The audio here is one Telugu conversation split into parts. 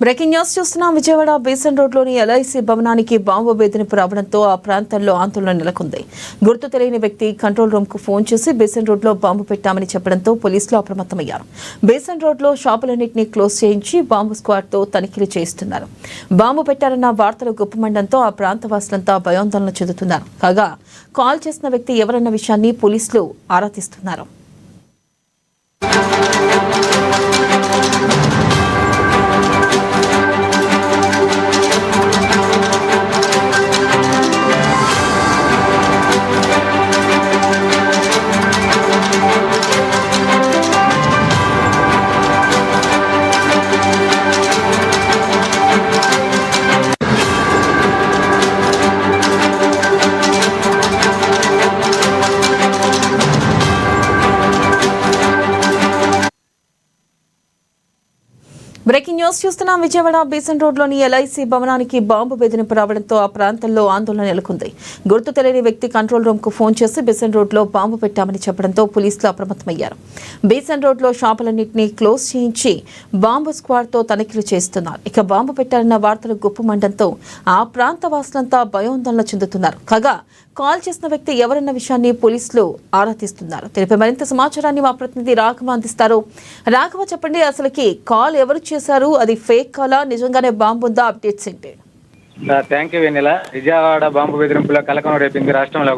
బ్రేకింగ్ న్యూస్ చూస్తున్నాం. విజయవాడ బేసన్ రోడ్లోని ఎల్ఐసి భవనానికి బాంబు బెదిరింపు రావడంతో ఆ ప్రాంతంలో ఆందోళన నెలకొంది. గుర్తు తెలియని వ్యక్తి కంట్రోల్ రూమ్ కు ఫోన్ చేసి బేసన్ రోడ్ లో బాంబు పెట్టామని చెప్పడంతో పోలీసులు అప్రమత్తమయ్యారు. బేసన్ రోడ్ లో షాపులన్నింటినీ క్లోజ్ చేయించి బాంబు స్క్వాడ్ తో తనిఖీలు చేయిస్తున్నారు. బాంబు పెట్టారన్న వార్తలు గుప్పమండంతో ఆ ప్రాంత వాసులంతా భయాందోళన చెందుతున్నారు. కాగా కాల్ చేసిన వ్యక్తి ఎవరన్న విషయాన్ని పోలీసులు ఆరా తీస్తున్నారు. బ్రేకింగ్ న్యూస్ చూస్తున్నాం. విజయవాడ బేసన్ రోడ్లోని ఎల్ఐసి భవనానికి బాంబు బెదిరింపు రావడంతో ఆ ప్రాంతంలో ఆందోళన నెలకొంది. గుర్తు తెలియని వ్యక్తి కంట్రోల్ రూమ్ కు ఫోన్ చేసి బేసన్ రోడ్ లో బాంబు పెట్టామని చెప్పడంతో పోలీసులు అప్రమత్తమయ్యారు. బేసన్ రోడ్ లో షాపులన్నింటినీ క్లోజ్ చేయించి బాంబు స్క్వాడ్ తో తనిఖీలు చేస్తున్నారు. ఇక బాంబు పెట్టారన్న వార్తలు గుప్పమండంతో ఆ ప్రాంత వాసులంతా భయాందోళన చెందుతున్నారు. కాగా కాల్ చేసిన వ్యక్తి ఎవరన్న విషయాన్ని పోలీసులు ఆరా తీస్తున్నారు. తెలిపే మరింత సమాచారాన్ని మా ప్రతినిధి రాఘవ అందిస్తారు. రాఘవ, చెప్పండి, అసలుకి కాల్ ఎవరు చేశారు? అది ఫేక్ కాలా, నిజంగానే బాంబు ఉందా? అప్డేట్స్ ఏంటి? Thank you Vennela. Vijayawada bomb బెదిరింపులో కలకలం రేపింది రాష్ట్రంలో.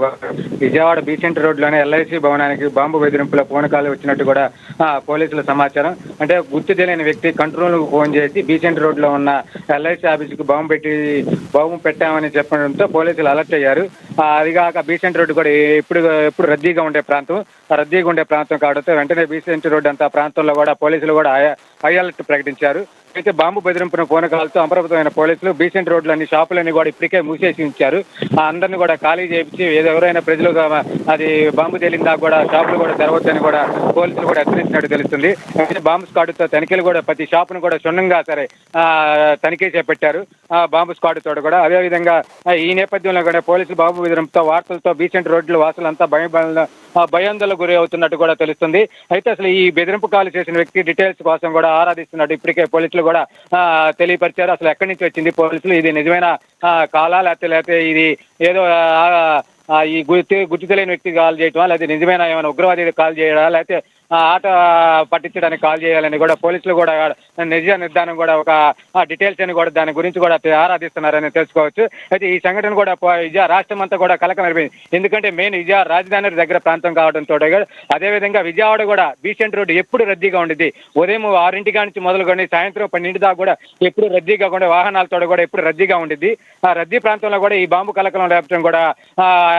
విజయవాడ బీసెంట్ రోడ్లోనే ఎల్ఐసి భవనానికి బాంబు బెదిరింపులో ఫోన్ కాల్ వచ్చినట్టు కూడా పోలీసుల సమాచారం. అంటే గుర్తు తెలియని వ్యక్తి కంట్రోల్ ఫోన్ చేసి బీసెంట్ రోడ్లో ఉన్న ఎల్ఐసి ఆఫీసుకు బాంబు పెట్టామని చెప్పడంతో పోలీసులు అలర్ట్ అయ్యారు. అదిగాక బీసెంట్ రోడ్డు కూడా ఎప్పుడు రద్దీగా ఉండే ప్రాంతం కావడంతో వెంటనే బీసెంట్ రోడ్డు అంతా ప్రాంతంలో కూడా పోలీసులు కూడా హై అలర్ట్ ప్రకటించారు. అయితే బాంబు బెదిరింపున ఫోన్ కాల్తో అప్రమత్తమైన పోలీసులు బీసెంట్ రోడ్లన్నీ షాపులన్నీ కూడా ఇప్పటికే మూసేసి ఉంచారు. అందరినీ కూడా ఖాళీ చేయించి ఎవరైనా ప్రజలు అది బాంబు తేలిందా కూడా షాపులు కూడా తెరవద్దని కూడా పోలీసులు కూడా హెచ్చరించినట్టు తెలుస్తుంది. అయితే బాంబు స్క్వాడ్తో తనిఖీలు కూడా ప్రతి షాపును కూడా క్షుణ్ణంగా తనిఖీ చేపట్టారు బాంబు స్క్వాడ్ తోడు కూడా. అదేవిధంగా ఈ నేపథ్యంలో కూడా పోలీసులు బాంబు బెదిరింపుతో వార్తలతో బీసెంట్ రోడ్ల వాసులంతా భయాందోళనకు గురి అవుతున్నట్టు కూడా తెలుస్తుంది. అయితే అసలు ఈ బెదిరింపు కాల్ చేసిన వ్యక్తి డీటెయిల్స్ కోసం కూడా ఆరాధిస్తున్నట్టు ఇప్పటికే పోలీసులు కూడా తెలియపరిచారు. అసలు ఎక్కడి నుంచి వచ్చింది పోలీసులు, ఇది నిజమైన కాలా లేకపోతే ఇది ఏదో ఈ గుర్తు తెలియని వ్యక్తి కాల్ చేయటమా, లేకపోతే నిజమైన ఏమైనా ఉగ్రవాది కాల్ చేయడా, లేకపోతే ఆట పట్టించడానికి కాల్ చేయాలని కూడా పోలీసులు కూడా నిజ నిర్ధారణ కూడా ఒక డీటెయిల్స్ అని కూడా దాని గురించి కూడా ఆరాధిస్తున్నారని తెలుసుకోవచ్చు. అయితే ఈ సంఘటన కూడా రాష్ట్రం అంతా కూడా కలకమైపోయింది. ఎందుకంటే మెయిన్ విజయవాడ రాజధాని దగ్గర ప్రాంతం కావడంతో అదేవిధంగా విజయవాడ కూడా బీసెంట్ రోడ్డు ఎప్పుడు రద్దీగా ఉండేది. ఉదయం 6 నుంచి మొదలుకొని సాయంత్రం 12 దాకా కూడా ఎప్పుడు రద్దీగా ఉండే వాహనాలతో కూడా ఎప్పుడు రద్దీగా ఉండేది. ఆ రద్దీ ప్రాంతంలో కూడా ఈ బాంబు కలకలం లేపడం కూడా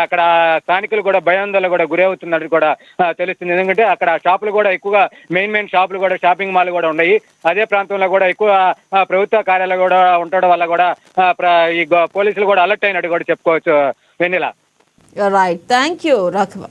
అక్కడ స్థానికులు కూడా భయాందోళన కూడా గురి అవుతున్నట్టు కూడా తెలుస్తుంది. ఎందుకంటే అక్కడ షాపులు కూడా ఎక్కువగా మెయిన్ షాపులు కూడా షాపింగ్ మాల్ కూడా ఉన్నాయి. అదే ప్రాంతంలో కూడా ఎక్కువ ప్రభుత్వ కార్యాలయాలు కూడా ఉండడం వల్ల కూడా ఈ పోలీసులు కూడా అలర్ట్ అయినట్టు కూడా చెప్పుకోవచ్చు Vennela. Right, thank you Raghava.